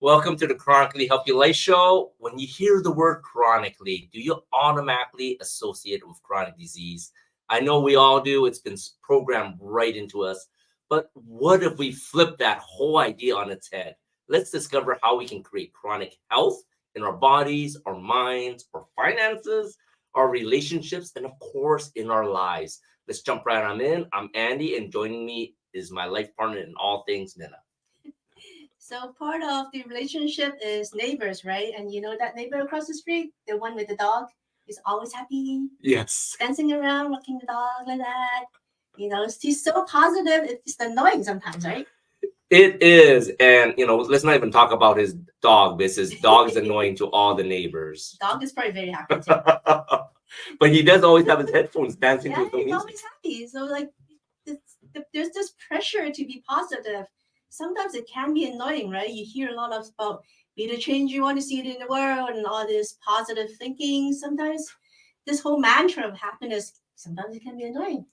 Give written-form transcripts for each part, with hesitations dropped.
Welcome to the Chronically Healthy Life show. When you hear the word chronically, do you automatically associate it with chronic disease? I know we all do. It's been programmed right into us. But what if we flip that whole idea on its head? Let's discover how we can create chronic health in our bodies, our minds, our finances, our relationships, and of course, in our lives. Let's jump right on in. I'm Andy, and joining me is my life partner in all things, Nina. So part of the relationship is neighbors, right? And you know that neighbor across the street, the one with the dog, is always happy, Yes. dancing around, walking the dog like that. You know, he's so positive. It's annoying sometimes, right? It is. And, let's not even talk about his dog because his dog is annoying to all the neighbors. Dog is probably very happy too. But he does always have his headphones dancing to Yeah, his own he's music. always happy. So like, there's this pressure to be positive. Sometimes it can be annoying, right? You hear a lot about be the change you want to see it in the world and all this positive thinking. Sometimes this whole mantra of happiness, sometimes it can be annoying.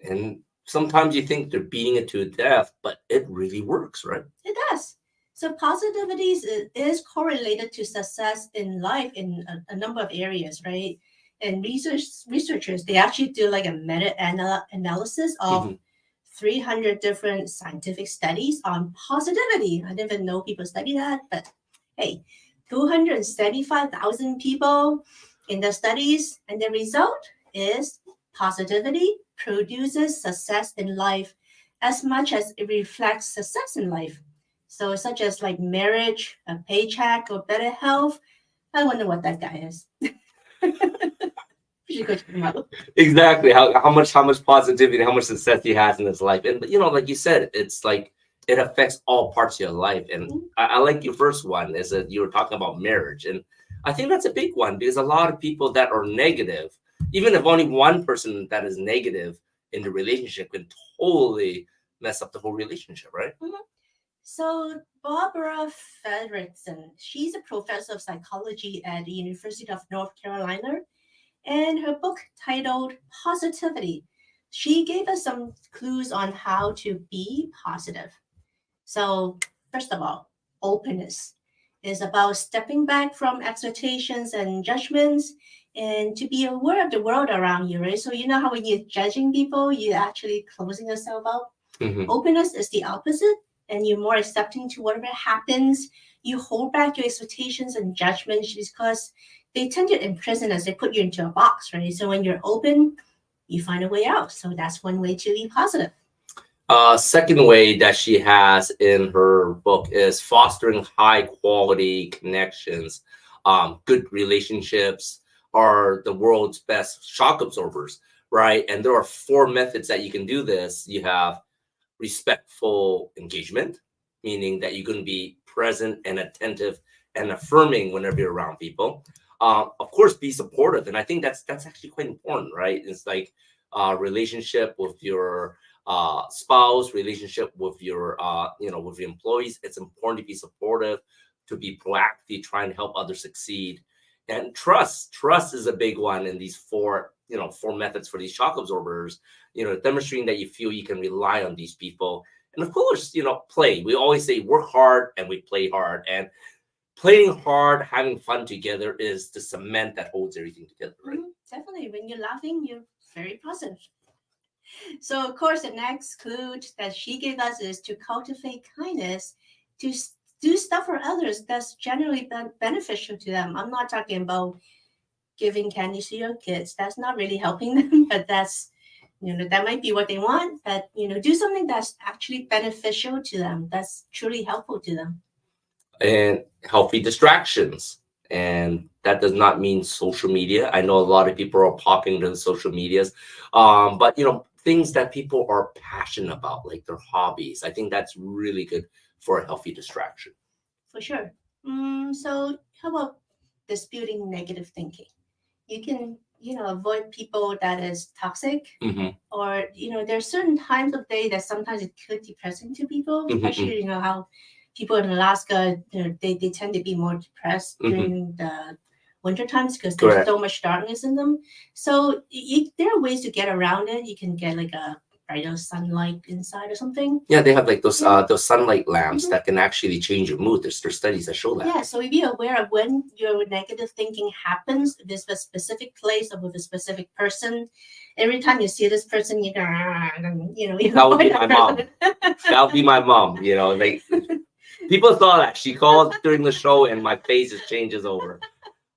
And sometimes you think they're beating it to death, but it really works, right? It does. So positivity is correlated to success in life in a number of areas, right? And researchers, they actually do like a meta-analysis of Mhm. 300 different scientific studies on positivity. I didn't even know people study that, but hey, 275,000 people in the studies, and the result is positivity produces success in life as much as it reflects success in life. So, such as like marriage, a paycheck, or better health. I wonder what that guy is. We should go check him out. Exactly. How much positivity, how much success he has in his life. And like you said, it's like it affects all parts of your life. And Mhm. I like your first one is that you were talking about marriage. And I think that's a big one because a lot of people that are negative, even if only one person that is negative in the relationship can totally mess up the whole relationship, right? Mhm. So Barbara Fredrickson, she's a professor of psychology at the University of North Carolina, and her book titled Positivity, she gave us some clues on how to be positive. So, first of all, openness is about stepping back from expectations and judgments and to be aware of the world around you, right? So, you know how when you're judging people, you're actually closing yourself up. Mhm. Openness is the opposite, and you're more accepting to whatever happens. You hold back your expectations and judgments because they tend to imprison us. They put you into a box, right? So when you're open, you find a way out. So that's one way to be positive. Second way that she has in her book is fostering high quality connections. Good relationships are the world's best shock absorbers, right? And there are four methods that you can do this. You have respectful engagement, meaning that you're going to be present and attentive and affirming whenever you're around people. Of course, be supportive, and I think that's actually quite important, right? It's like relationship with your spouse, relationship with your with your employees. It's important to be supportive, to be proactive, trying to help others succeed, and trust is a big one in these four methods for these shock absorbers. Demonstrating that you feel you can rely on these people, and of course, play. We always say work hard and we play hard, and playing hard, having fun together is the cement that holds everything together, right? Definitely. When you're laughing, you're very positive. So, of course, the next clue that she gave us is to cultivate kindness, to do stuff for others that's generally beneficial to them. I'm not talking about giving candy to your kids. That's not really helping them, but that might be what they want. But, do something that's actually beneficial to them, that's truly helpful to them. And healthy distractions. And that does not mean social media. I know a lot of people are popping to the social medias, but things that people are passionate about, like their hobbies. I think that's really good for a healthy distraction. For sure. So, how about disputing negative thinking? You can, avoid people that is toxic, Hmm. or there's certain times of day that sometimes it could depressing to people, Hmm. especially how people in Alaska, they tend to be more depressed Hmm. during the winter times because there's Correct. so much darkness in them. So there are ways to get around it. You can get like a brighter sunlight inside or something. Yeah, they have like Yeah. those sunlight lamps Mhm. that can actually change your mood. There's studies that show that. Yeah, so if you're aware of when your negative thinking happens, if there's a specific place or with a specific person, every time you see this person, you go, you That would be avoid my that mom. person. That would be my mom. You know, like people saw that she called during the show, and my face just changes over.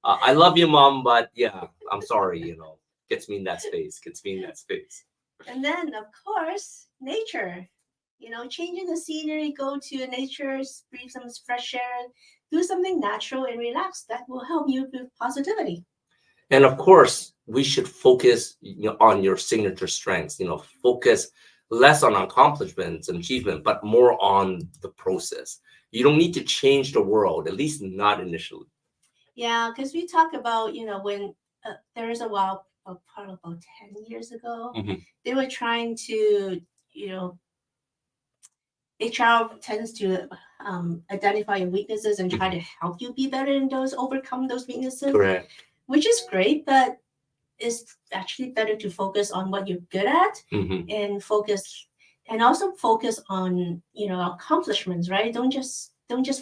I love you, mom, but yeah, I'm sorry. You know, gets me in that space. Gets me in that space. And then, of course, nature. Changing the scenery, go to nature, breathe some fresh air, do something natural and relax. That will help you with positivity. And of course, we should focus, on your signature strengths. Focus less on accomplishments and achievement, but more on the process. You don't need to change the world, at least not initially. Yeah, because we talk about, when there is a while, probably about 10 years ago, Mhm. they were trying to, you know, HR tends to identify your weaknesses and try to help you be better in those, overcome those weaknesses, Correct. which is great, but it's actually better to focus on what you're good at Hmm. and also focus on, accomplishments, right? Don't just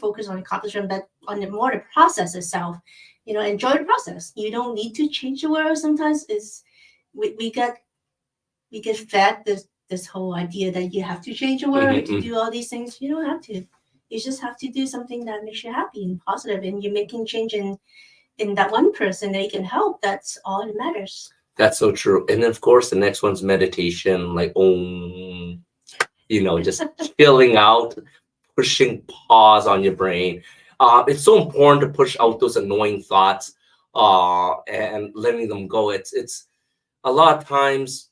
focus on accomplishment, but on the process itself. Enjoy the process. You don't need to change the world. Sometimes we get fed this whole idea that you have to change the world to do all these things. You don't have to. You just have to do something that makes you happy and positive, and you're making change in that one person that you can help. That's all that matters. That's so true. And then, of course, the next one's meditation, like, just chilling out, pushing pause on your brain. It's so important to push out those annoying thoughts and letting them go. It's a lot of times,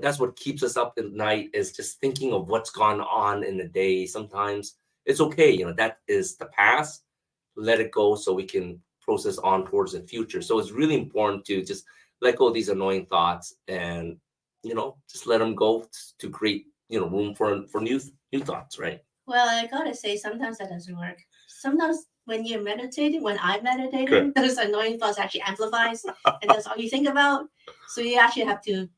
that's what keeps us up at night is just thinking of what's gone on in the day. Sometimes it's okay, that is the past. Let it go so we can process on towards the future. So it's really important to just let go of these annoying thoughts and just let them go to create room for new thoughts, right? Well, I gotta say, sometimes that doesn't work. Sometimes when you're meditating, when I'm meditating, Good. those annoying thoughts actually amplifies, and that's all you think about. So you actually have to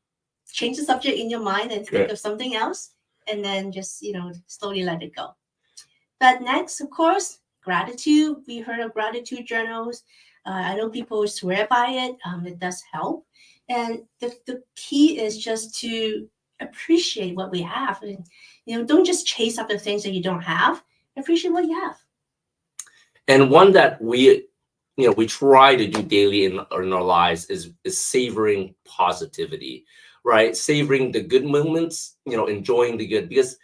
change the subject in your mind and think Good. of something else, and then just slowly let it go. But next, of course, gratitude. We heard of gratitude journals. I know people swear by it. It does help, and the key is just to appreciate what we have, and don't just chase after things that you don't have. Appreciate what you have. And one that we try to do daily in our lives is savoring positivity, right? Savoring the good moments, enjoying the good, because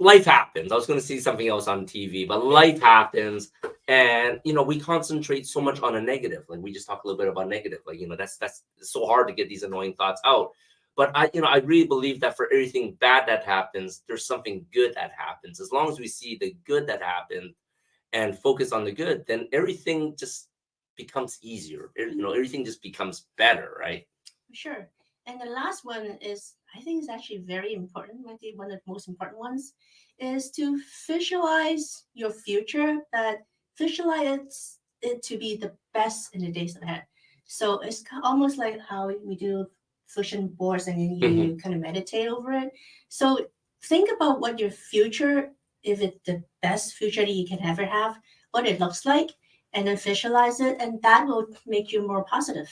life happens. I was going to see something else on TV, but life happens, and we concentrate so much on a negative. Like we just talked a little bit about negative. Like that's it's so hard to get these annoying thoughts out. But I really believe that for everything bad that happens, there's something good that happens. As long as we see the good that happened and focus on the good, then everything just becomes easier. Everything just becomes better, right? Sure. And the last one is, I think, is actually very important. Maybe one of the most important ones is to visualize your future, but visualize it to be the best in the days ahead. So it's almost like how we do vision boards and then you kind of meditate over it. So think about what your future, if it's the best future that you can ever have, what it looks like, and then visualize it, and that will make you more positive.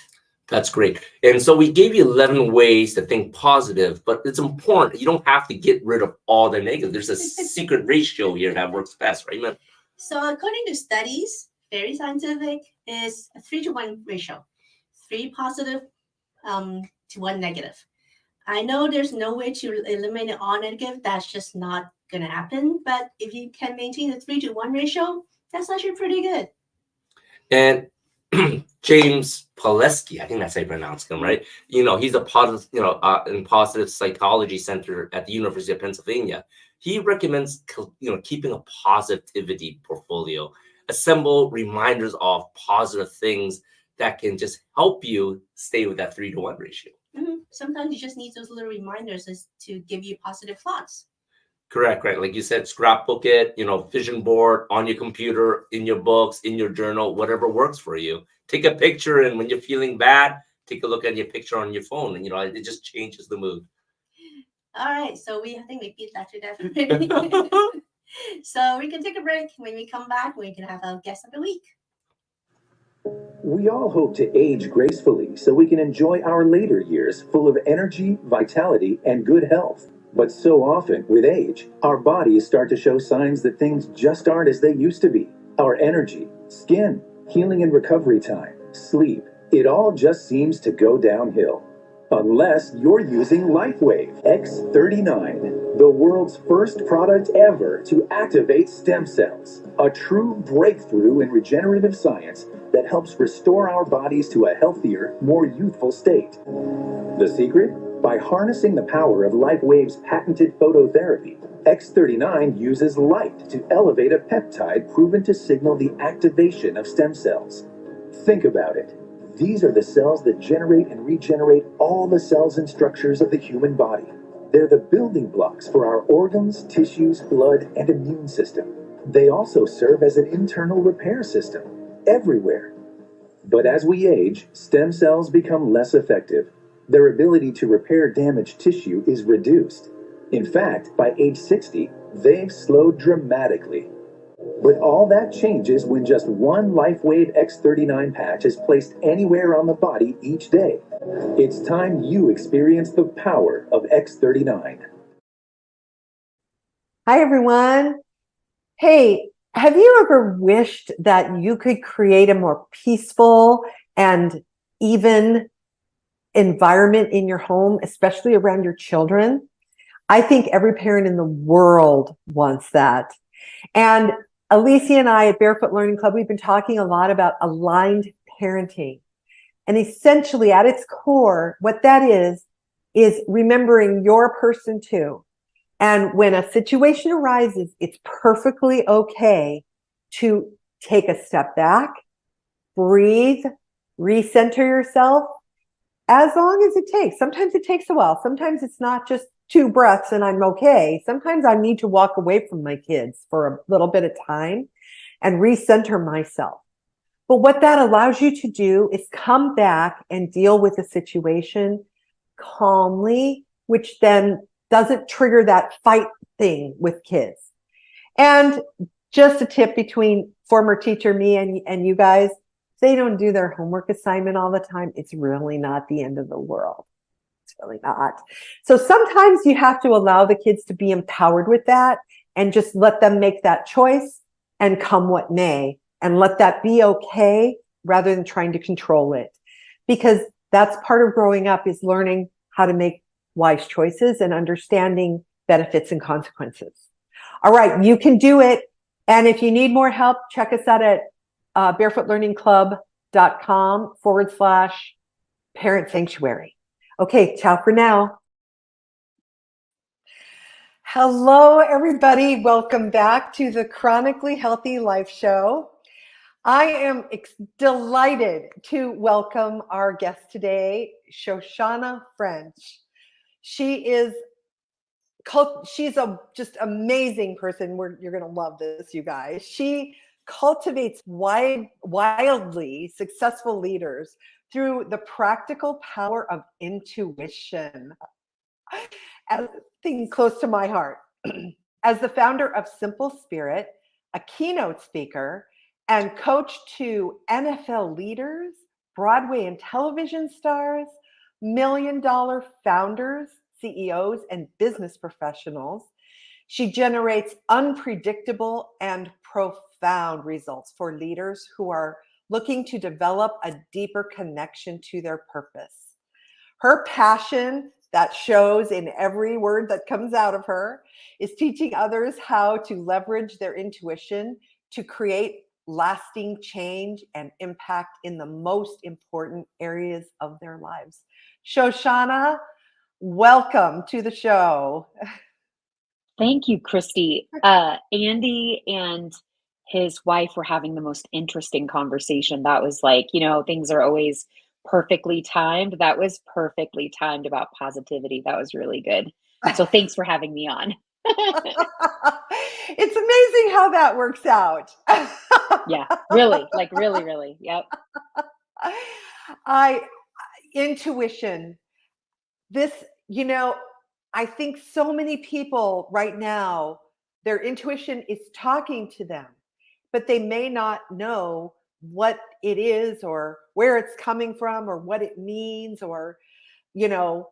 That's great. And so we gave you 11 ways to think positive, but it's important. You don't have to get rid of all the negative. There's a secret ratio here that works best, right, man? So according to studies, very scientific, is a 3-to-1 ratio. 3 positive to 1 negative. I know there's no way to eliminate all negative. That's just not going to happen. But if you can maintain a 3-to-1 ratio, that's actually pretty good. And James Pileski, I think that's how you pronounce him, right? He's a positive, in positive psychology center at the University of Pennsylvania. He recommends, keeping a positivity portfolio, assemble reminders of positive things that can just help you stay with that 3-to-1 ratio. Mm-hmm. Sometimes you just need those little reminders to give you positive thoughts. Correct, right. Like you said, scrapbook it, vision board on your computer, in your books, in your journal, whatever works for you. Take a picture, and when you're feeling bad, take a look at your picture on your phone, and it just changes the mood. All right, so I think we beat that to death already. So we can take a break. When we come back, we can have our guest of the week. We all hope to age gracefully so we can enjoy our later years full of energy, vitality, and good health. But so often, with age, our bodies start to show signs that things just aren't as they used to be. Our energy, skin, healing and recovery time, sleep, it all just seems to go downhill. Unless you're using LifeWave X39, the world's first product ever to activate stem cells, a true breakthrough in regenerative science that helps restore our bodies to a healthier, more youthful state. The secret? By harnessing the power of LifeWave's patented phototherapy, X39 uses light to elevate a peptide proven to signal the activation of stem cells. Think about it. These are the cells that generate and regenerate all the cells and structures of the human body. They're the building blocks for our organs, tissues, blood, and immune system. They also serve as an internal repair system everywhere. But as we age, stem cells become less effective. Their ability to repair damaged tissue is reduced. In fact, by age 60, they've slowed dramatically. But all that changes when just one LifeWave X39 patch is placed anywhere on the body each day. It's time you experience the power of X39. Hi, everyone. Hey, have you ever wished that you could create a more peaceful and even environment in your home, especially around your children? I think every parent in the world wants that. And Alicia and I at Barefoot Learning Club, we've been talking a lot about aligned parenting. And essentially at its core, what that is remembering you're a person too. And when a situation arises, it's perfectly okay to take a step back, breathe, recenter yourself, as long as it takes. Sometimes it takes a while. Sometimes it's not just 2 breaths and I'm okay. Sometimes I need to walk away from my kids for a little bit of time and recenter myself. But what that allows you to do is come back and deal with the situation calmly, which then doesn't trigger that fight thing with kids. And just a tip between former teacher me and you guys, if they don't do their homework assignment all the time, it's really not the end of the world. It's really not. So sometimes you have to allow the kids to be empowered with that and just let them make that choice and come what may, and let that be okay rather than trying to control it. Because that's part of growing up, is learning how to make wise choices and understanding benefits and consequences. All right, you can do it. And if you need more help, check us out at barefootlearningclub.com/parent sanctuary. Okay, ciao for now. Hello, everybody. Welcome back to the Chronically Healthy Life Show. I am delighted to welcome our guest today, Shoshanna French. She's a just amazing person. You're going to love this, you guys. She cultivates wildly successful leaders through the practical power of intuition. As thing close to my heart. As the founder of Simple Spirit, a keynote speaker, and coach to NFL leaders, Broadway and television stars, million-dollar founders, CEOs, and business professionals, she generates unpredictable and profound results for leaders who are looking to develop a deeper connection to their purpose. Her passion, that shows in every word that comes out of her, is teaching others how to leverage their intuition to create lasting change and impact in the most important areas of their lives. Shoshanna, welcome to the show. Thank you, Christy. Andy and his wife were having the most interesting conversation. That was like, things are always perfectly timed. That was perfectly timed about positivity. That was really good. So thanks for having me on. It's amazing how that works out. Yeah, really, really. Yep. Intuition. This, I think so many people right now, their intuition is talking to them, but they may not know what it is or where it's coming from or what it means, or, you know,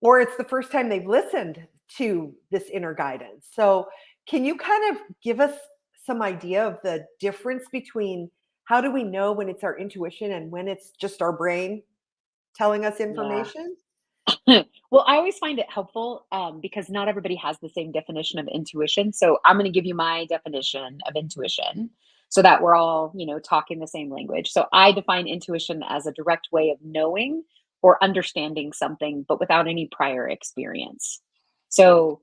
or it's the first time they've listened to this inner guidance. So can you kind of give us some idea of the difference between how do we know when it's our intuition and when it's just our brain telling us Yeah. information? Well, I always find it helpful because not everybody has the same definition of intuition. So I'm going to give you my definition of intuition so that we're all, talking the same language. So I define intuition as a direct way of knowing or understanding something, but without any prior experience. So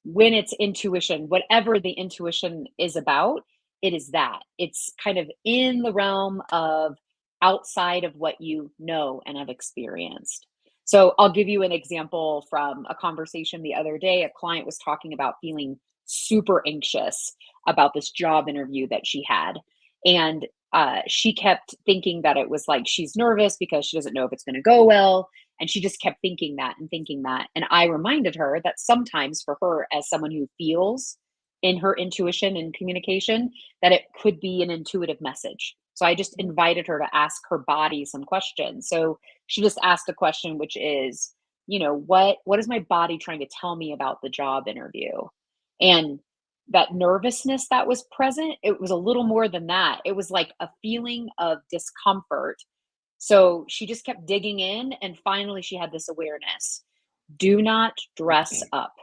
when it's intuition, whatever the intuition is about, it is that. It's kind of in the realm of outside of what you know and have experienced. So I'll give you an example from a conversation the other day. A client was talking about feeling super anxious about this job interview that she had. And she kept thinking that it was like she's nervous because she doesn't know if it's going to go well. And she just kept thinking that and thinking that. And I reminded her that sometimes for her, as someone who feels in her intuition and communication, that it could be an intuitive message. So I just invited her to ask her body some questions. So she just asked a question, which is, what is my body trying to tell me about the job interview? And that nervousness that was present, it was a little more than that. It was like a feeling of discomfort. So she just kept digging in, and finally she had this awareness. Do not dress up,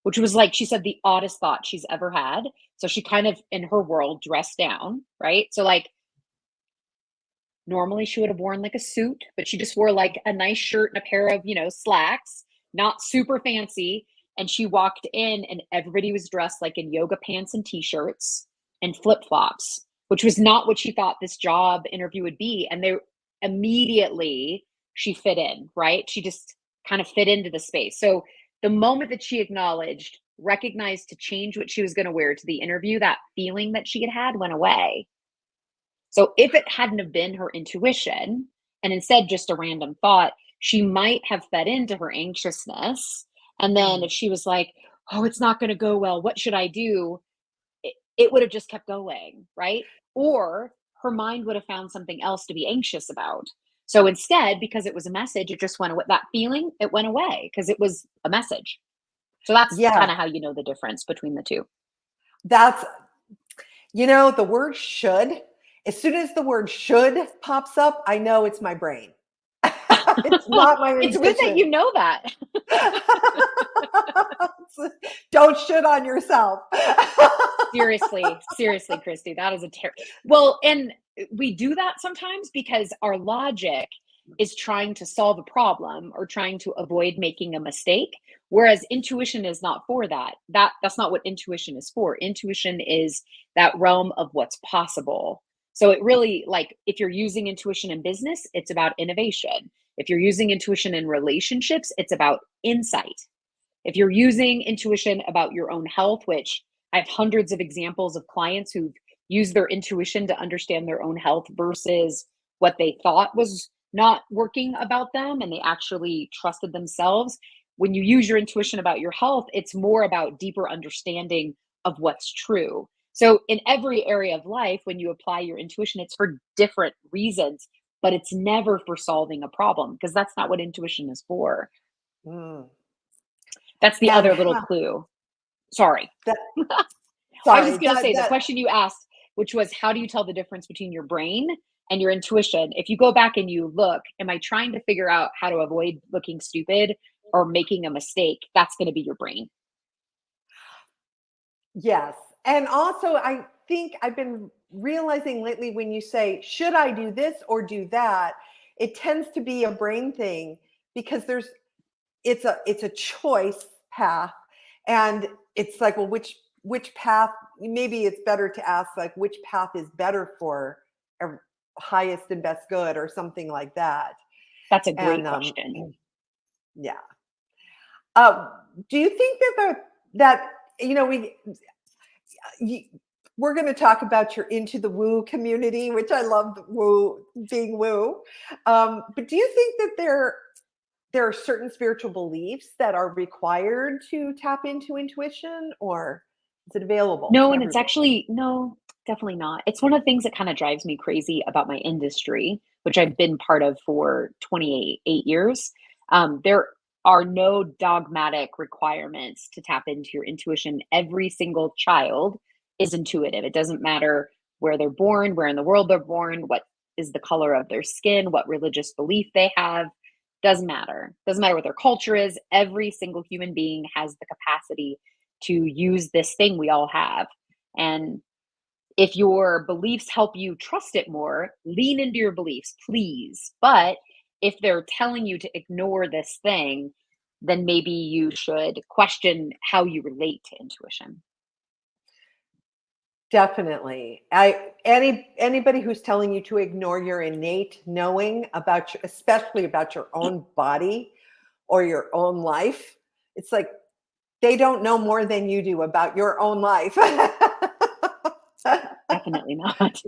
which was like, she said, the oddest thought she's ever had. So she kind of, in her world, dressed down, right? So like, normally she would have worn like a suit, but she just wore like a nice shirt and a pair of, slacks, not super fancy. And she walked in and everybody was dressed like in yoga pants and t-shirts and flip-flops, which was not what she thought this job interview would be. And they immediately, she fit in, right? She just kind of fit into the space. So the moment that she acknowledged, recognized to change what she was going to wear to the interview, that feeling that she had went away. So if it hadn't have been her intuition and instead just a random thought, she might have fed into her anxiousness. And then if she was like, oh, it's not going to go well, what should I do? It would have just kept going, right? Or her mind would have found something else to be anxious about. So instead, because it was a message, it just went away. That feeling, it went away because it was a message. So that's Yeah, kind of how you know the difference between the two. that's, the word should, as soon as the word should pops up, I know it's my brain. It's not my It's good that intuition. you know that. Don't shit on yourself. Seriously, Christy, that is well, and we do that sometimes because our logic is trying to solve a problem or trying to avoid making a mistake, whereas intuition is not for that. That's not what intuition is for. Intuition is that realm of what's possible. So it really, like, if you're using intuition in business, it's about innovation. If you're using intuition in relationships, it's about insight. If you're using intuition about your own health, which I have hundreds of examples of clients who've used their intuition to understand their own health versus what they thought was not working about them, and they actually trusted themselves. When you use your intuition about your health, it's more about deeper understanding of what's true. So in every area of life, when you apply your intuition, it's for different reasons, but it's never for solving a problem, because that's not what intuition is for. Mm. That's the And other little clue. Sorry. that, I was sorry, just going to say the that question you asked, which was, how do you tell the difference between your brain and your intuition? If you go back and you look, am I trying to figure out how to avoid looking stupid or making a mistake? That's going to be your brain. yes. And also, I think I've been realizing lately, when you say, should I do this or do that, it tends to be a brain thing, because it's a choice path. And it's like, well, which path, maybe it's better to ask, like, which path is better for highest and best good, or something like that. That's a great And question. yeah. Do you think that we're going to talk about your Into the Woo community, which I love, woo being woo. But do you think that there are certain spiritual beliefs that are required to tap into intuition, or is it available No, to and it's everybody? actually, no, definitely not. It's one of the things that kind of drives me crazy about my industry, which I've been part of for 28 years. There are no dogmatic requirements to tap into your intuition. Every single child is intuitive. It doesn't matter where they're born, where in the world they're born, what is the color of their skin, what religious belief they have. Doesn't matter. Doesn't matter what their culture is. Every single human being has the capacity to use this thing we all have. And if your beliefs help you trust it more, lean into your beliefs, please. But if they're telling you to ignore this thing, then maybe you should question how you relate to intuition. Definitely. Anybody who's telling you to ignore your innate knowing about your, especially about your own body or your own life, it's like they don't know more than you do about your own life. Definitely not.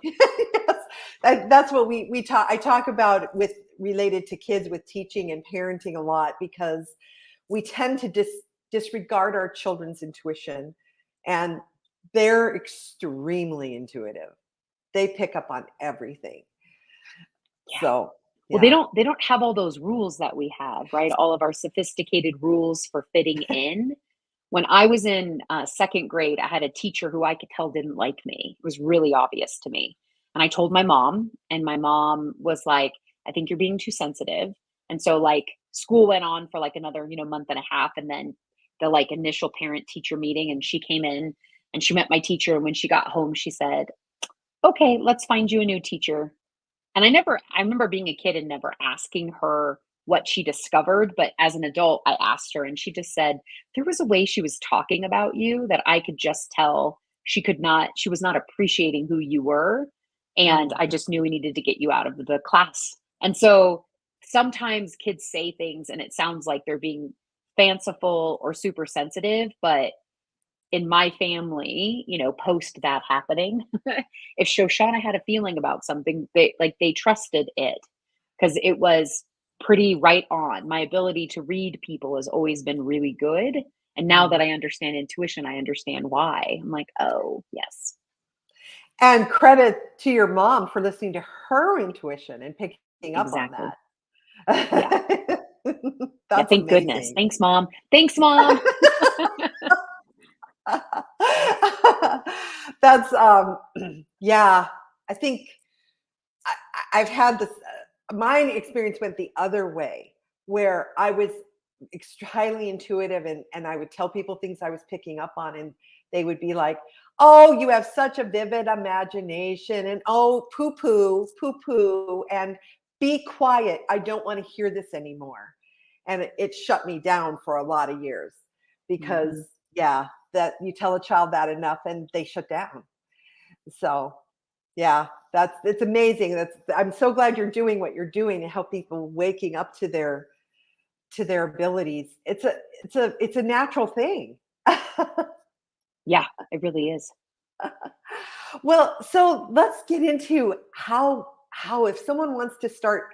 Yes, that's what we talk. I talk about with related to kids with teaching and parenting a lot, because we tend to disregard our children's intuition, and they're extremely intuitive. They pick up on everything. Yeah. So Well, they don't have all those rules that we have, right? All of our sophisticated rules for fitting in. When I was in second grade, I had a teacher who I could tell didn't like me. It was really obvious to me. And I told my mom, and my mom was like, I think you're being too sensitive. And so like school went on for like another, month and a half. And then the like initial parent teacher meeting, and she came in and she met my teacher. And when she got home, she said, okay, let's find you a new teacher. And I remember being a kid and never asking her what she discovered. But as an adult, I asked her, and she just said, there was a way she was talking about you that I could just tell she was not appreciating who you were. And I just knew we needed to get you out of the class. And so sometimes kids say things and it sounds like they're being fanciful or super sensitive, but in my family, post that happening, if Shoshana had a feeling about something, they trusted it because it was pretty right on. My ability to read people has always been really good. And now that I understand intuition, I understand why. I'm like, oh, yes. And credit to your mom for listening to her intuition and picking up on Exactly. that. Yeah. That's Thank goodness. amazing. Thanks, Mom. Thanks, Mom. That's yeah, I think I've had this mine experience went the other way, where I was highly intuitive, and I would tell people things I was picking up on, and they would be like, oh, you have such a vivid imagination, and oh, poo poo, and be quiet, I don't want to hear this anymore. And it shut me down for a lot of years, because yeah, that you tell a child that enough and they shut down. So yeah, it's amazing. I'm so glad you're doing what you're doing to help people waking up to their abilities. It's a natural thing. Yeah, it really is. Well, so let's get into how if someone wants to start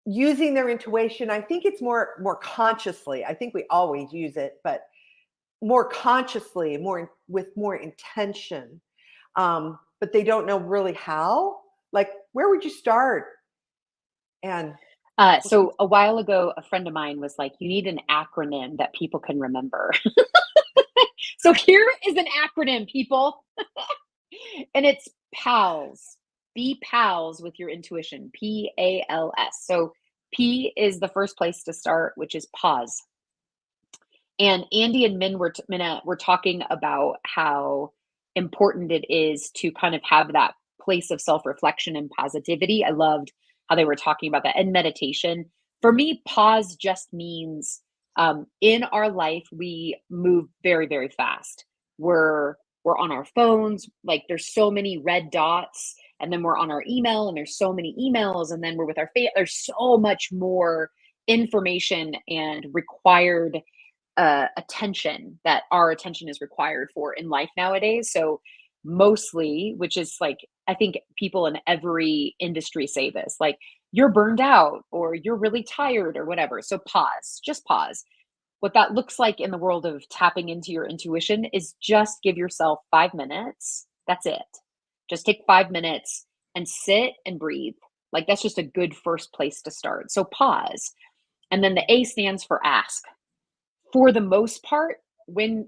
using their intuition, I think it's more consciously. I think we always use it, but more consciously, with more intention. But they don't know really how. Like, where would you start? And So a while ago, a friend of mine was like, you need an acronym that people can remember. So here is an acronym, people. And it's PALS. Be pals with your intuition. PALS. So P is the first place to start, which is pause. And Andy and Minna were talking about how important it is to kind of have that place of self-reflection and positivity. I loved how they were talking about that. And meditation. For me, pause just means in our life, we move very, very fast. We're on our phones, like there's so many red dots, and then we're on our email, and there's so many emails, and then we're with our there's so much more information and required attention that our attention is required for in life nowadays. So mostly, which is like, I think people in every industry say this, like you're burned out or you're really tired or whatever. So pause, just pause. What that looks like in the world of tapping into your intuition is just give yourself 5 minutes. That's it. Just take 5 minutes and sit and breathe. Like that's just a good first place to start. So pause. And then the A stands for ask. For the most part,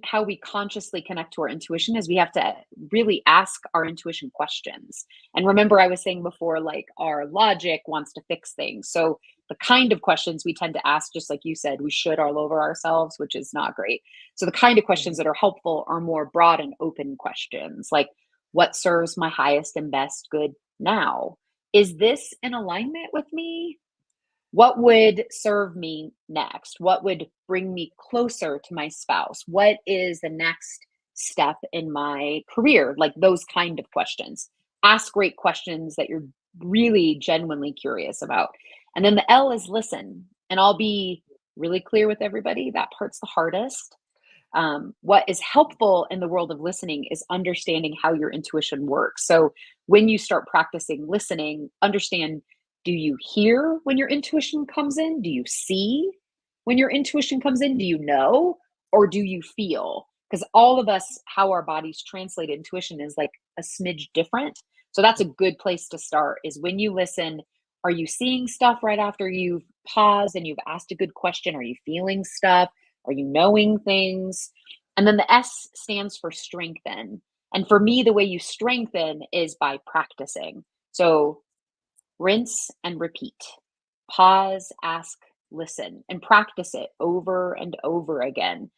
how we consciously connect to our intuition is we have to really ask our intuition questions. And remember, I was saying before, like our logic wants to fix things. So the kind of questions we tend to ask, just like you said, we should all over ourselves, which is not great. So the kind of questions that are helpful are more broad and open questions, like what serves my highest and best good now? Is this in alignment with me? What would serve me next? What would bring me closer to my spouse? What is the next step in my career? Like those kind of questions. Ask great questions that you're really genuinely curious about. And then the L is listen. And I'll be really clear with everybody, that part's the hardest. What is helpful in the world of listening is understanding how your intuition works. So when you start practicing listening, understand, do you hear when your intuition comes in? Do you see when your intuition comes in? Do you know? Or do you feel? Because all of us, how our bodies translate intuition is like a smidge different. So that's a good place to start is when you listen, are you seeing stuff right after you've paused and you've asked a good question? Are you feeling stuff? Are you knowing things? And then the S stands for strengthen. And for me, the way you strengthen is by practicing. So rinse and repeat. Pause, ask, listen, and practice it over and over again.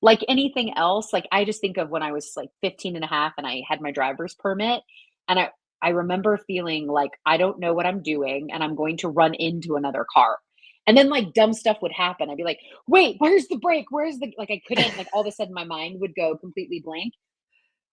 Like anything else, like I just think of when I was like 15 and a half and I had my driver's permit. And I remember feeling like I don't know what I'm doing and I'm going to run into another car. And then like dumb stuff would happen. I'd be like, wait, where's the brake? Like I couldn't, like all of a sudden my mind would go completely blank.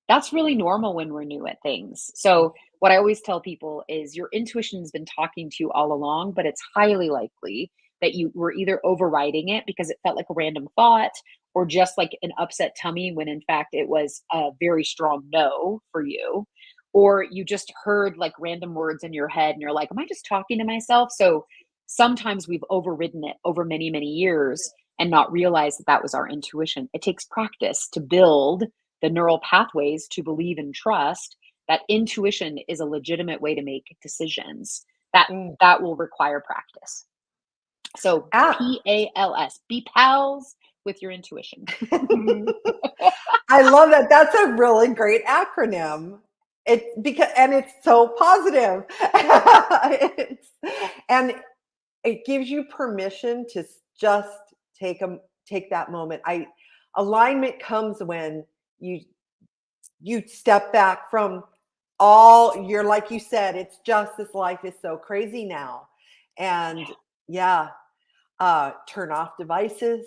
That's really normal when we're new at things. So what I always tell people is your intuition has been talking to you all along, but it's highly likely that you were either overriding it because it felt like a random thought or just like an upset tummy when in fact it was a very strong no for you. Or you just heard like random words in your head and you're like, am I just talking to myself? So sometimes we've overridden it over many, many years and not realized that that was our intuition. It takes practice to build the neural pathways to believe and trust that intuition is a legitimate way to make decisions. That will require practice. So PALS, be pals with your intuition. I love that. That's a really great acronym. And it's so positive. And it gives you permission to just take that moment. Alignment comes when you step back from you're like you said, it's just this life is so crazy now. And turn off devices,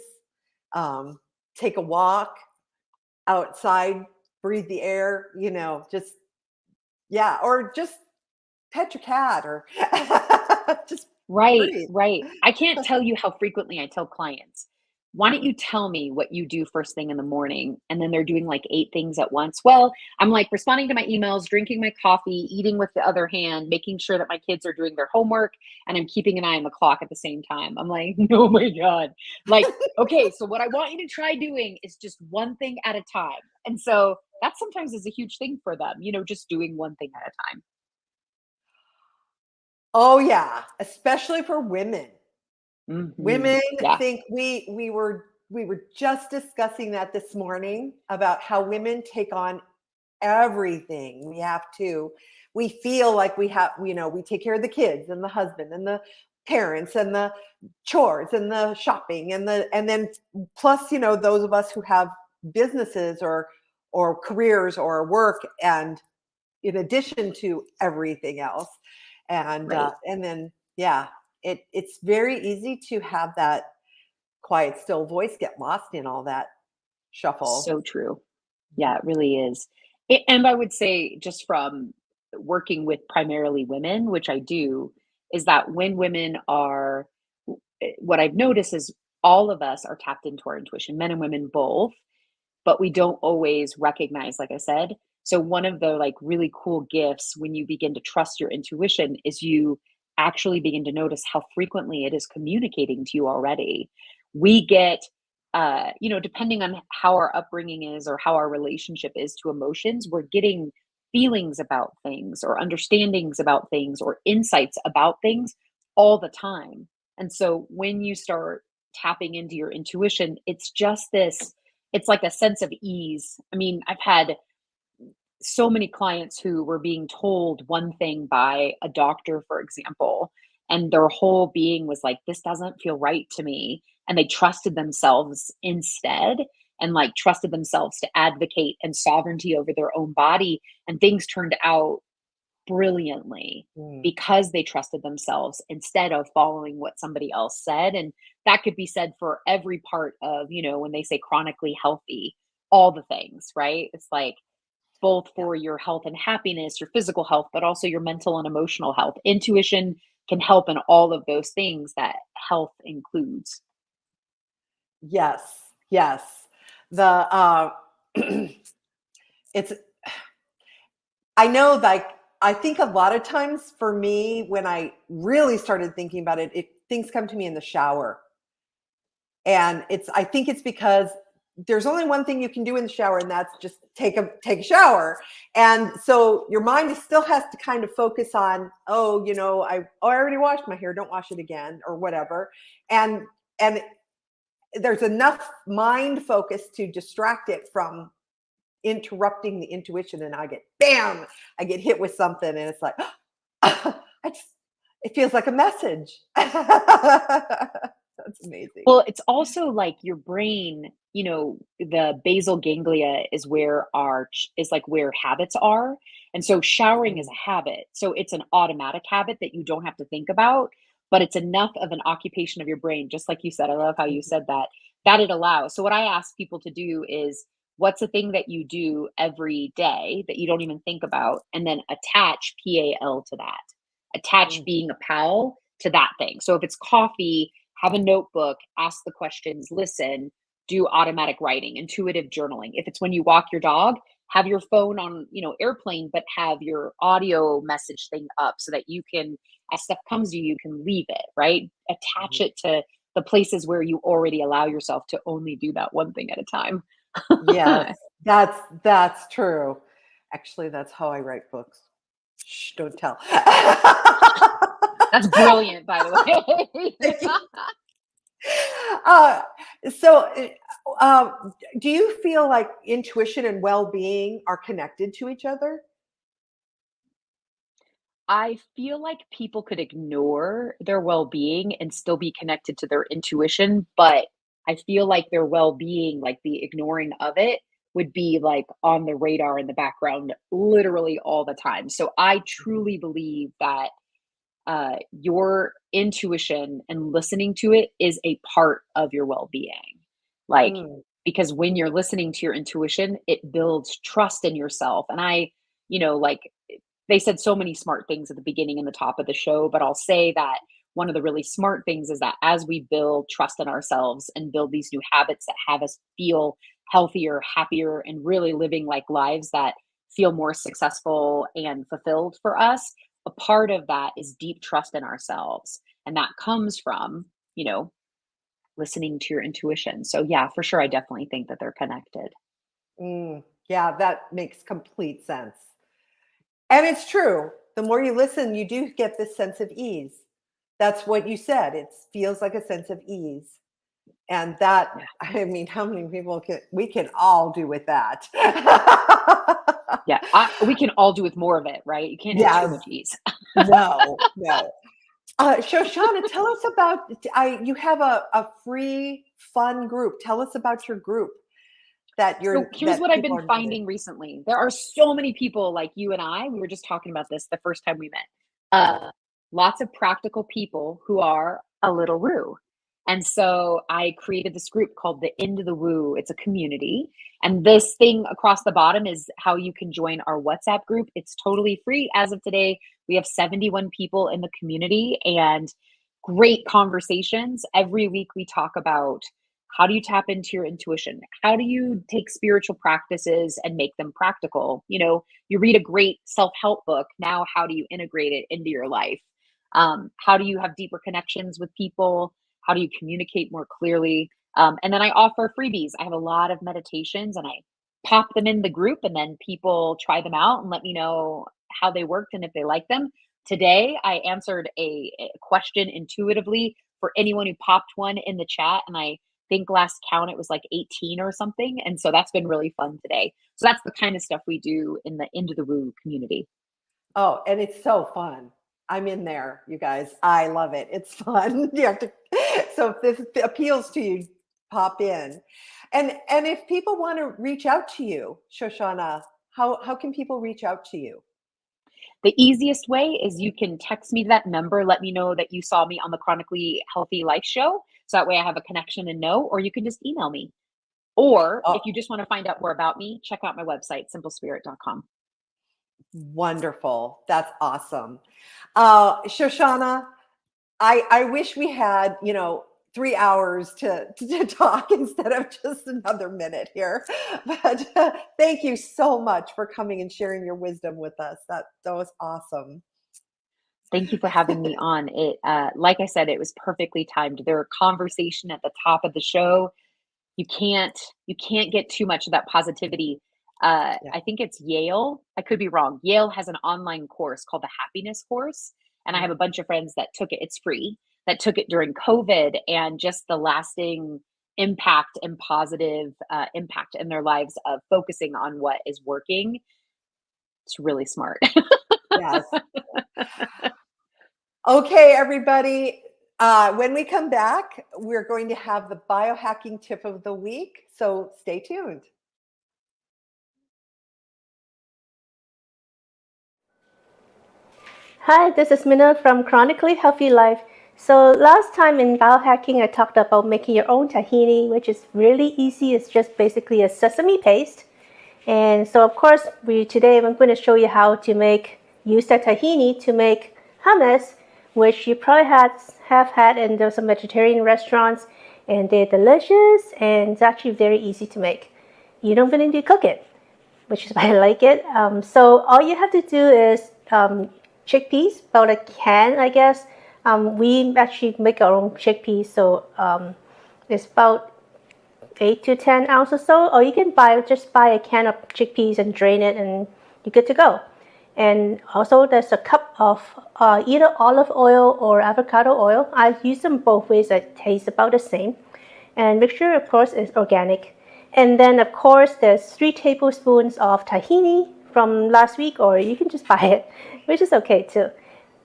take a walk outside, breathe the air, or just pet your cat or just breathe. Right. I can't tell you how frequently I tell clients, why don't you tell me what you do first thing in the morning? And then they're doing like 8 things at once. Well, I'm like responding to my emails, drinking my coffee, eating with the other hand, making sure that my kids are doing their homework, and I'm keeping an eye on the clock at the same time. I'm like, oh my God. Like, okay, so what I want you to try doing is just one thing at a time. And so that sometimes is a huge thing for them, just doing one thing at a time. Oh yeah, especially for women. Mm-hmm. Women think we were just discussing that this morning about how women take on everything. We feel like we have, we take care of the kids and the husband and the parents and the chores and the shopping and then plus, those of us who have businesses or careers or work, and in addition to everything else. And and then it's very easy to have that quiet, still voice get lost in all that shuffle. So true. Yeah, it really is. And I would say, just from working with primarily women, which I do, is that when women are, what I've noticed is all of us are tapped into our intuition, men and women both, but we don't always recognize, like I said. So one of the like really cool gifts when you begin to trust your intuition is you actually begin to notice how frequently it is communicating to you already. We get, depending on how our upbringing is or how our relationship is to emotions, we're getting feelings about things or understandings about things or insights about things all the time. And so when you start tapping into your intuition, it's just this, it's like a sense of ease. I mean, I've had so many clients who were being told one thing by a doctor, for example, and their whole being was like, this doesn't feel right to me. And they trusted themselves instead, and like trusted themselves to advocate and sovereignty over their own body. And things turned out brilliantly Mm. because they trusted themselves instead of following what somebody else said. And that could be said for every part of, when they say chronically healthy, all the things, right? It's like, both for your health and happiness, your physical health, but also your mental and emotional health. Intuition can help in all of those things that health includes. Yes, yes. The it's I know, like, I think a lot of times for me, when I really started thinking about it, things come to me in the shower. And I think it's because there's only one thing you can do in the shower, and that's just take a shower. And so your mind still has to kind of focus on, I already washed my hair, don't wash it again, or whatever. And there's enough mind focus to distract it from interrupting the intuition, and I get hit with something, and it's like, it feels like a message. That's amazing. Well, it's also like your brain, the basal ganglia is where where habits are. And so showering is a habit. So it's an automatic habit that you don't have to think about, but it's enough of an occupation of your brain, just like you said. I love how you said that it allows. So what I ask people to do is, what's a thing that you do every day that you don't even think about? And then attach PAL to that. Attach being a pal to that thing. So if it's coffee, have a notebook, ask the questions, listen, do automatic writing, intuitive journaling. If it's when you walk your dog, have your phone on, airplane, but have your audio message thing up so that you can, as stuff comes to you, you can leave it, right? Attach it to the places where you already allow yourself to only do that one thing at a time. Yes, that's true. Actually, that's how I write books. Shh, don't tell. That's brilliant, by the way. uh, so, do you feel like intuition and well-being are connected to each other? I feel like people could ignore their well-being and still be connected to their intuition, but I feel like their well-being, like the ignoring of it, would be like on the radar in the background literally all the time. So I truly believe that your intuition and listening to it is a part of your well-being. Like, Mm. because when you're listening to your intuition, it builds trust in yourself. And like they said so many smart things at the beginning and the top of the show, but I'll say that one of the really smart things is that as we build trust in ourselves and build these new habits that have us feel healthier, happier, and really living like lives that feel more successful and fulfilled for us, a part of that is deep trust in ourselves. And that comes from, listening to your intuition. So, yeah, for sure. I definitely think that they're connected. Yeah, that makes complete sense. And it's true. The more you listen, you do get this sense of ease. That's what you said. It feels like a sense of ease. And that, I mean, how many people we can all do with that? Yeah, we can all do with more of it, right? You can't have too much ease. No. Shoshana, tell us about, you have a free fun group. Tell us about your group So here's what I've been finding recently. There are so many people like you and I. We were just talking about this the first time we met. Lots of practical people who are a little woo. And so I created this group called the Into the Woo. It's a community. And this thing across the bottom is how you can join our WhatsApp group. It's totally free. As of today, we have 71 people in the community and great conversations. Every week we talk about, how do you tap into your intuition? How do you take spiritual practices and make them practical? You read a great self-help book. Now, how do you integrate it into your life? How do you have deeper connections with people? How do you communicate more clearly? And then I offer freebies. I have a lot of meditations and I pop them in the group, and then people try them out and let me know how they worked and if they like them. Today, I answered a question intuitively for anyone who popped one in the chat. And I think last count, it was like 18 or something. And so that's been really fun today. So that's the kind of stuff we do in the Into the Woo community. Oh, and it's so fun. I'm in there, you guys. I love it. It's fun. You have to. So if this appeals to you, pop in. And if people want to reach out to you, Shoshana, how can people reach out to you? The easiest way is you can text me that number, let me know that you saw me on the Chronically Healthy Life show. So that way I have a connection and know, or you can just email me. Or if you just want to find out more about me, check out my website, simplespirit.com. Wonderful. That's awesome. Shoshana, I wish we had, 3 hours to talk instead of just another minute here. But thank you so much for coming and sharing your wisdom with us. That was awesome. Thank you for having me on. It, like I said, it was perfectly timed. There are conversation at the top of the show. You can't get too much of that positivity. Yeah. I think it's Yale. I could be wrong. Yale has an online course called the Happiness Course, and I have a bunch of friends that took it. It's free. That took it during COVID, and just the lasting impact and positive impact in their lives of focusing on what is working. It's really smart. Yes. Okay, everybody. When we come back, we're going to have the biohacking tip of the week. So stay tuned. Hi, this is Minna from Chronically Healthy Life. So last time in biohacking, I talked about making your own tahini, which is really easy. It's just basically a sesame paste. And so of course, today I'm going to show you how to use that tahini to make hummus, which you probably have had in some vegetarian restaurants, and they're delicious, and it's actually very easy to make. You don't really need to cook it, which is why I like it. So all you have to do is chickpeas, about a can, I guess. We actually make our own chickpeas, so it's about 8 to 10 ounces or so. Or you can just buy a can of chickpeas and drain it, and you're good to go. And also there's a cup of either olive oil or avocado oil. I use them both ways. It tastes about the same. And make sure, of course, it's organic. And then, of course, there's 3 tablespoons of tahini from last week, or you can just buy it, which is okay too.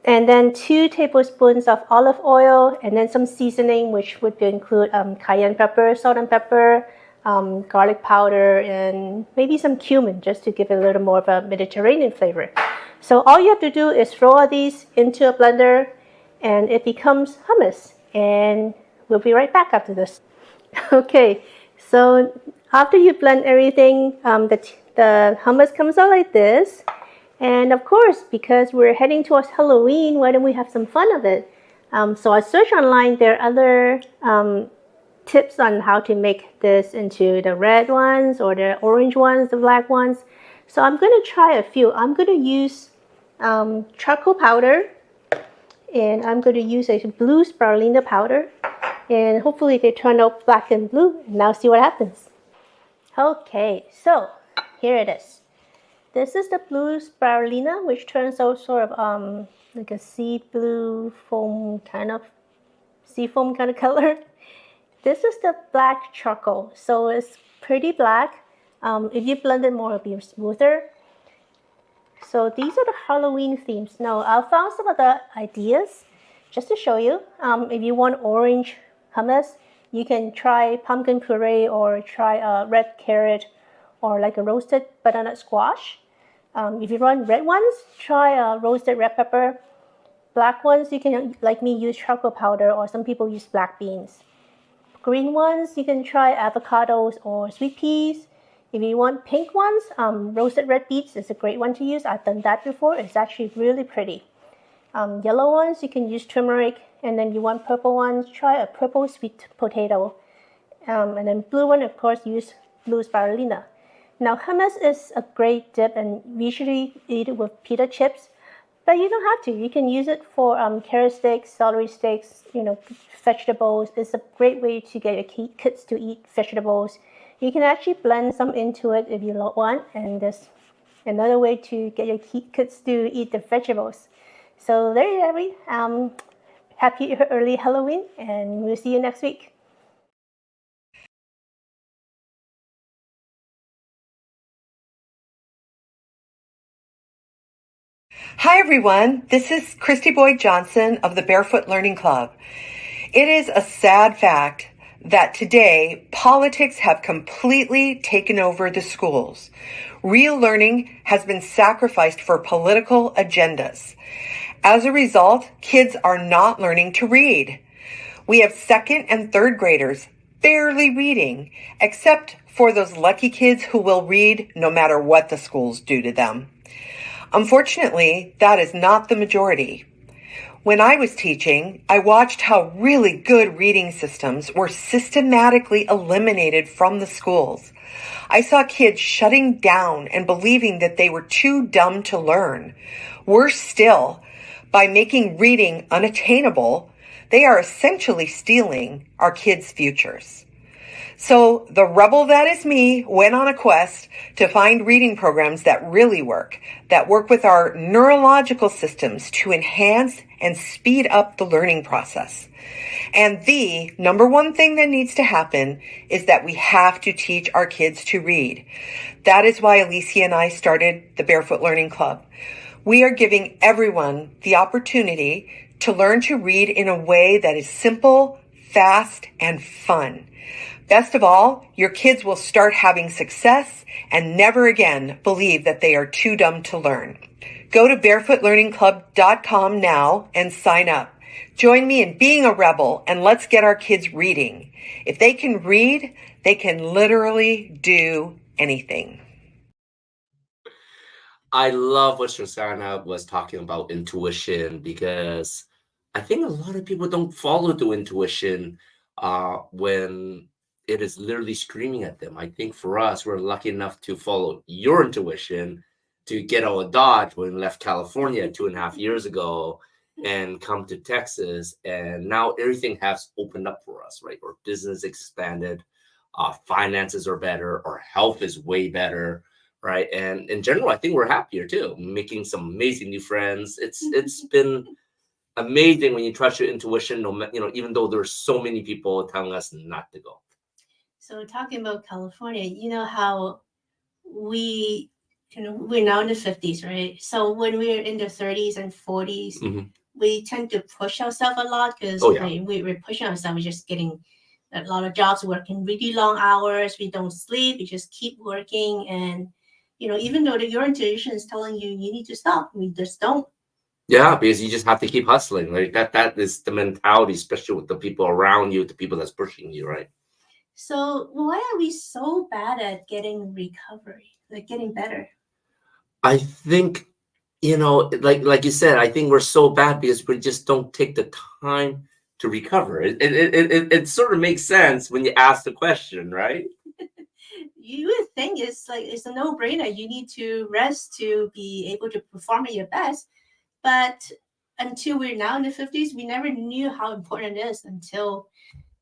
And then 2 tablespoons of olive oil, and then some seasoning, which would include cayenne pepper, salt and pepper, garlic powder, and maybe some cumin, just to give it a little more of a Mediterranean flavor. So all you have to do is throw all these into a blender, and it becomes hummus. And we'll be right back after this. Okay, so after you blend everything, the hummus comes out like this. And of course, because we're heading towards Halloween, why don't we have some fun of it? So I searched online. There are other tips on how to make this into the red ones or the orange ones, the black ones. So I'm going to try a few. I'm going to use charcoal powder, and I'm going to use a blue spirulina powder. And hopefully they turn out black and blue. And now see what happens. Okay, so here it is. This is the blue spirulina, which turns out sort of like a sea foam kind of color. This is the black charcoal, so it's pretty black. If you blend it more, it'll be smoother. So these are the Halloween themes. Now, I found some of the ideas just to show you. If you want orange hummus, you can try pumpkin puree, or try a red carrot, or like a roasted butternut squash. If you want red ones, try a roasted red pepper. Black ones, you can, like me, use charcoal powder, or some people use black beans. Green ones, you can try avocados or sweet peas. If you want pink ones, roasted red beets is a great one to use. I've done that before. It's actually really pretty. Yellow ones, you can use turmeric. And then you want purple ones, try a purple sweet potato. And then blue one, of course, use blue spirulina. Now, hummus is a great dip, and we usually eat it with pita chips. But you don't have to. You can use it for carrot sticks, celery sticks, vegetables. It's a great way to get your kids to eat vegetables. You can actually blend some into it if you want, and there's another way to get your kids to eat the vegetables. So there you have it. Happy early Halloween, and we'll see you next week. Hi, everyone. This is Christy Boyd Johnson of the Barefoot Learning Club. It is a sad fact that today politics have completely taken over the schools. Real learning has been sacrificed for political agendas. As a result, kids are not learning to read. We have second and third graders barely reading, except for those lucky kids who will read no matter what the schools do to them. Unfortunately, that is not the majority. When I was teaching, I watched how really good reading systems were systematically eliminated from the schools. I saw kids shutting down and believing that they were too dumb to learn. Worse still, by making reading unattainable, they are essentially stealing our kids' futures. So the rebel that is me went on a quest to find reading programs that really work, that work with our neurological systems to enhance and speed up the learning process. And the number one thing that needs to happen is that we have to teach our kids to read. That is why Alicia and I started the Barefoot Learning Club. We are giving everyone the opportunity to learn to read in a way that is simple, fast, and fun. Best of all, your kids will start having success and never again believe that they are too dumb to learn. Go to barefootlearningclub.com now and sign up. Join me in being a rebel and let's get our kids reading. If they can read, they can literally do anything. I love what Shoshanna was talking about intuition, because I think a lot of people don't follow the intuition when it is literally screaming at them. I think for us, we're lucky enough to follow your intuition to get out of Dodge when we left California 2.5 years ago and come to Texas. And now everything has opened up for us, right? Our business expanded, finances are better, our health is way better, right? And in general, I think we're happier too, making some amazing new friends. It's been amazing when you trust your intuition, even though there's so many people telling us not to go. So talking about California, you know how we're now in the 50s, right? So when we're in the 30s and 40s, we tend to push ourselves a lot because we're pushing ourselves. We're just getting a lot of jobs, working really long hours. We don't sleep. We just keep working. And, even though your intuition is telling you need to stop, we just don't. Yeah, because you just have to keep hustling. Like that is the mentality, especially with the people around you, the people that's pushing you, right? So why are we so bad at getting recovery, like getting better? I think, like you said, I think we're so bad because we just don't take the time to recover. It sort of makes sense when you ask the question, right? You would think it's a no-brainer. You need to rest to be able to perform at your best. But until we're now in the 50s, we never knew how important it is until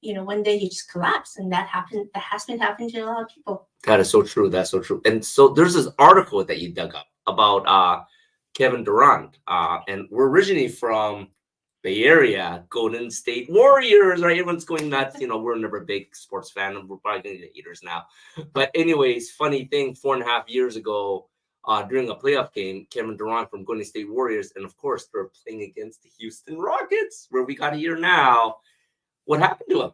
one day you just collapse, and that happened. That has been happening to a lot of people. That is so true. That's so true. And so there's this article that you dug up about Kevin Durant, and we're originally from Bay Area, Golden State Warriors, right? Everyone's going nuts. We're never a big sports fan, and we're probably going to get haters now. But anyways, funny thing, 4.5 years ago, during a playoff game, Kevin Durant from Golden State Warriors, and of course, they're playing against the Houston Rockets, where we got here now. What happened to him?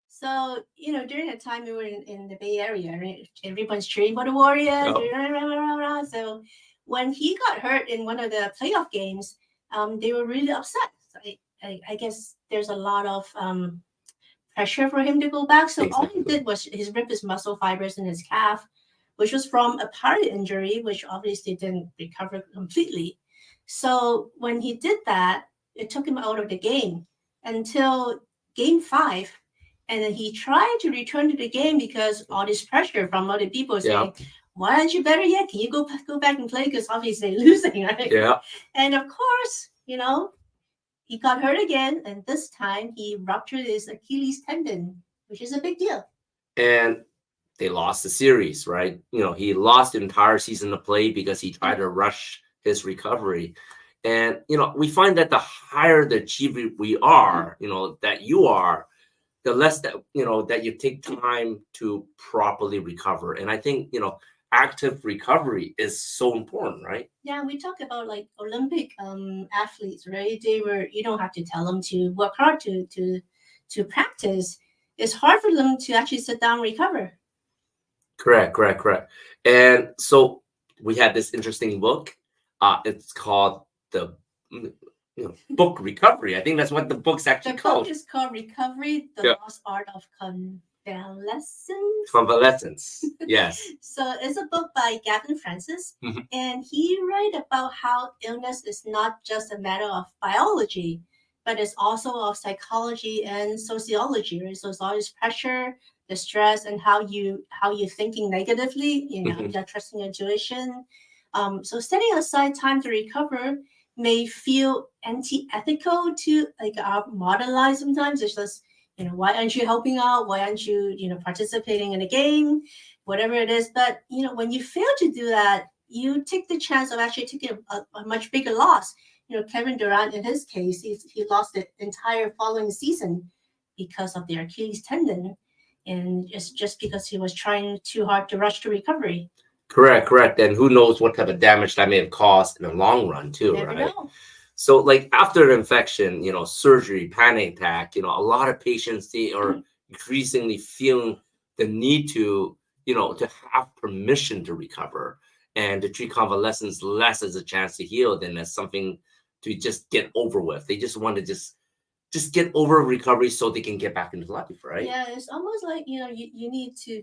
So, during the time we were in the Bay Area, right, everyone's cheering for the Warriors. Oh. So when he got hurt in one of the playoff games, they were really upset. So I guess there's a lot of pressure for him to go back. So exactly. All he did was he ripped his muscle fibers in his calf, which was from a part injury, which obviously didn't recover completely. So when he did that, it took him out of the game until Game 5. And then he tried to return to the game because all this pressure from other people saying, why aren't you better yet? Can you go back and play? Because obviously they're losing, right? Yeah. And of course, he got hurt again, and this time he ruptured his Achilles tendon, which is a big deal. And they lost the series, right? He lost the entire season of play because he tried to rush his recovery. And, we find that the higher the achiever we are, that you are, the less that, that you take time to properly recover. And I think, active recovery is so important, right? Yeah, we talk about like Olympic athletes, right? You don't have to tell them to work hard to practice. It's hard for them to actually sit down and recover. Correct. And so we had this interesting book. It's called the book Recovery. I think that's what the book's actually The called. book is called Recovery: The Lost Art of Convalescence. Convalescence. Yes. So it's a book by Gavin Francis, Mhm. and he write about how illness is not just a matter of biology, but it's also of psychology and sociology. Right? So it's always pressure, the stress, and how you're thinking negatively. Mhm. You're trusting your intuition. So setting aside time to recover may feel anti-ethical to like our modern life sometimes. It's just, why aren't you helping out? Why aren't you, participating in a game? Whatever it is. But, when you fail to do that, you take the chance of actually taking a much bigger loss. Kevin Durant, in his case, he lost the entire following season because of the Achilles tendon. And it's just because he was trying too hard to rush to recovery. Correct. And who knows what type of damage that may have caused in the long run too, Never right? know. So like after an infection, surgery, panic attack, a lot of patients, they are increasingly feeling the need to, to have permission to recover and to treat convalescence less as a chance to heal than as something to just get over with. They just want to just get over recovery so they can get back into life, right? Yeah, it's almost like, you need to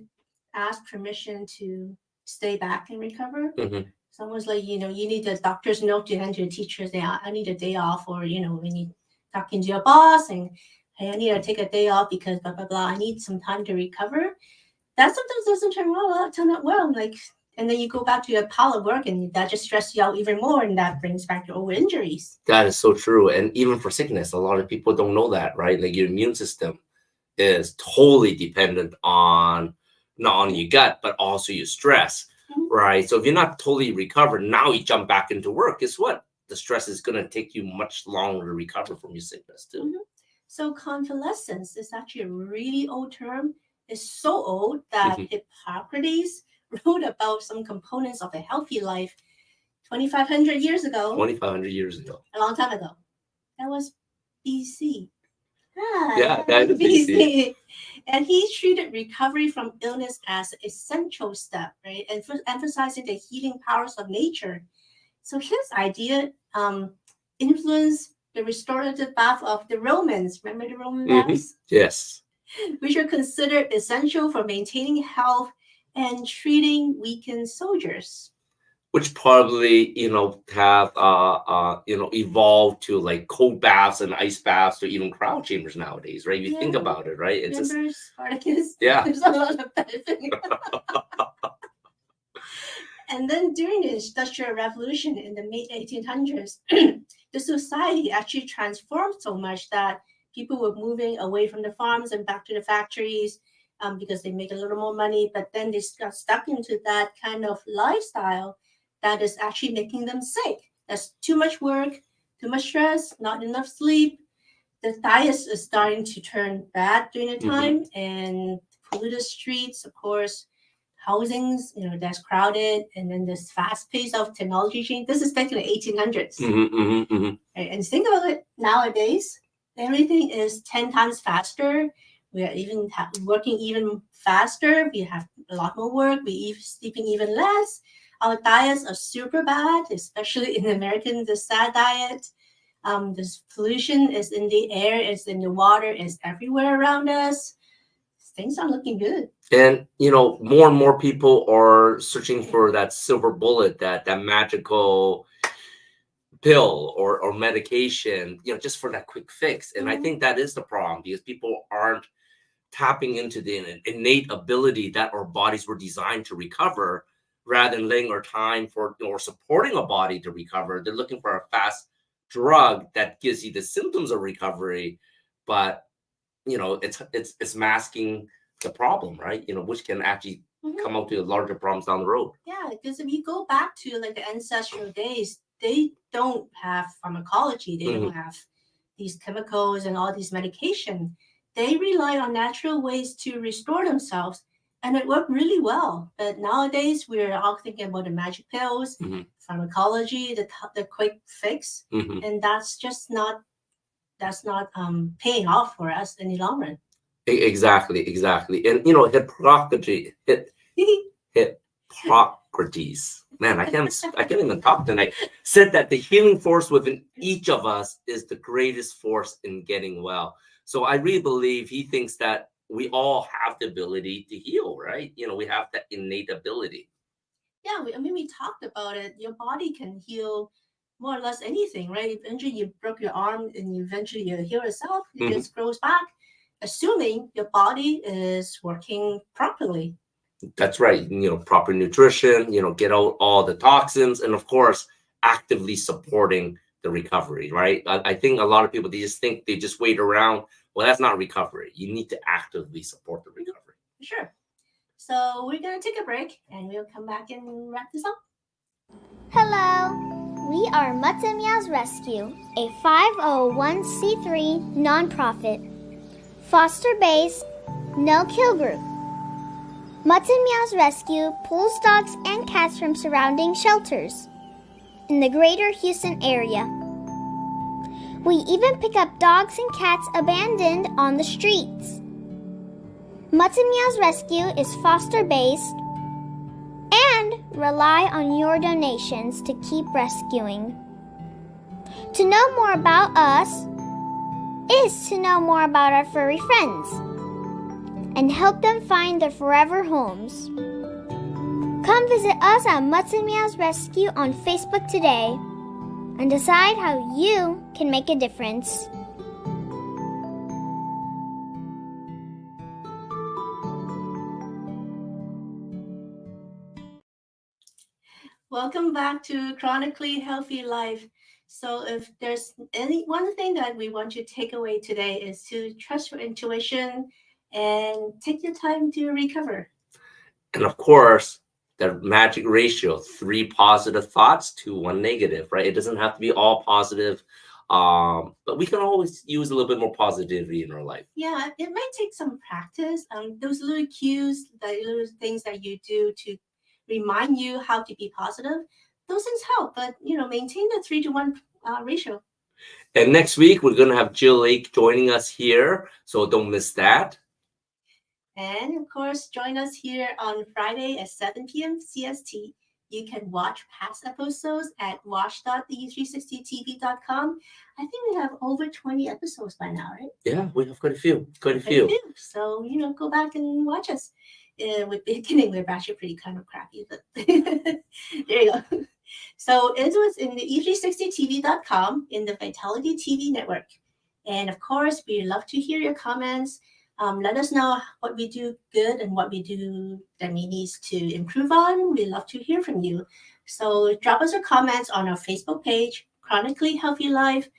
ask permission to stay back and recover. Mhm. It's almost like, you need the doctor's note to hand to the teacher saying, I need a day off, or, when you talking to your boss and, hey, I need to take a day off because blah, blah, blah. I need some time to recover. That sometimes doesn't turn out well. Like, and then you go back to your pile of work and that just stresses you out even more. And that brings back your old injuries. That is so true. And even for sickness, a lot of people don't know that, right? Like your immune system is totally dependent on not only your gut, but also your stress, right? So if you're not totally recovered, now you jump back into work, guess what? The stress is going to take you much longer to recover from your sickness too. Mm-hmm. So convalescence is actually a really old term. It's so old that Hippocrates wrote about some components of a healthy life 2,500 years ago. 2,500 years ago. A long time ago. That was BC. Yeah, that is BC. And he treated recovery from illness as an essential step, right? And emphasizing the healing powers of nature. So his idea influenced the restorative bath of the Romans. Remember the Roman baths? Yes. Which are considered essential for maintaining health and treating weakened soldiers. Which probably, have, evolved to like cold baths and ice baths or even crowd chambers nowadays, right? If you think about it, right? It's Remember Spartacus? Yeah. There's a lot of benefit. And then during the Industrial Revolution in the mid-1800s, the society actually transformed so much that people were moving away from the farms and back to the factories because they make a little more money. But then they got stuck into that kind of lifestyle that is actually making them sick. That's too much work, too much stress, not enough sleep. The diets is starting to turn bad during the time, and polluted streets, of course, housings, that's crowded, and then this fast pace of technology change. This is back in the 1800s. Right? And think about it nowadays, everything is 10 times faster. We are even working even faster. We have a lot more work. We sleeping even less. Our diets are super bad, especially in American, the SAD diet. This pollution is in the air, it's in the water, it's everywhere around us. Things aren't looking good. And more and more people are searching for that silver bullet, that magical pill or medication, just for that quick fix. And I think that is the problem, because people aren't tapping into the innate ability that our bodies were designed to recover rather than laying our time for or supporting a body to recover. They're looking for a fast drug that gives you the symptoms of recovery, but it's masking the problem, right? Which can actually come out to larger problems down the road. Yeah, because if you go back to like the ancestral days, they don't have pharmacology. They don't have these chemicals and all these medication. They rely on natural ways to restore themselves, and it worked really well. But nowadays, we're all thinking about the magic pills, pharmacology, the quick fix, and that's just not paying off for us any longer. Exactly. And Hippocrates, man, I can't even talk tonight, said that the healing force within each of us is the greatest force in getting well. So I really believe he thinks that we all have the ability to heal, right? We have that innate ability. Yeah, we talked about it. Your body can heal more or less anything, right? Eventually you broke your arm and eventually you heal yourself. It just grows back, assuming your body is working properly. That's right. Proper nutrition, get out all the toxins, and of course, actively supporting the recovery, right? I think a lot of people, they just wait around. Well, that's not recovery. You need to actively support the recovery. Sure. So we're going to take a break and we'll come back and wrap this up. Hello. We are Mutts and Meows Rescue, a 501c3 nonprofit, foster-based, no-kill group. Mutts and Meows Rescue pulls dogs and cats from surrounding shelters in the greater Houston area. We even pick up dogs and cats abandoned on the streets. Mutts and Meows Rescue is foster-based and rely on your donations to keep rescuing. To know more about us is to know more about our furry friends and help them find their forever homes. Come visit us at Mutts and Meows Rescue on Facebook today and decide how you can make a difference. Welcome back to Chronically Healthy Life. So if there's one thing that we want you to take away today is to trust your intuition and take your time to recover. And of course, the magic ratio, 3 positive thoughts to 1 negative, right? It doesn't have to be all positive, but we can always use a little bit more positivity in our life. Yeah, it might take some practice. Those little cues, the little things that you do to remind you how to be positive, those things help, but maintain the 3-to-1 ratio. And next week we're going to have Jill Lake joining us here, so don't miss that. And of course, join us here on Friday at 7 p.m. CST. You can watch past episodes at watch.the360tv.com. I think we have over 20 episodes by now, right? Yeah, we have quite a few. So, go back and watch us. With the beginning, we're actually pretty kind of crappy, but there you go. So it was in the e360tv.com in the Vitality TV network. And of course, we love to hear your comments. Let us know what we do good and what we do that we need to improve on. We love to hear from you. So drop us your comments on our Facebook page, Chronically Healthy Life.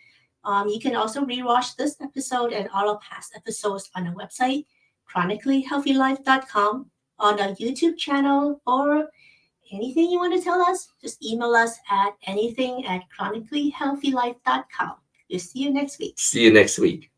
You can also rewatch this episode and all our past episodes on our website, chronicallyhealthylife.com, on our YouTube channel, or anything you want to tell us, just email us at anything@chronicallyhealthylife.com. We'll see you next week. See you next week.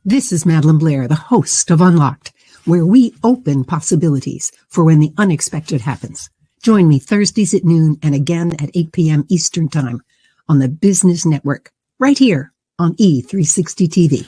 This is Madeline Blair, the host of Unlocked, where we open possibilities for when the unexpected happens. Join me Thursdays at noon and again at 8 p.m. Eastern Time on the Business Network, right here on E360 TV.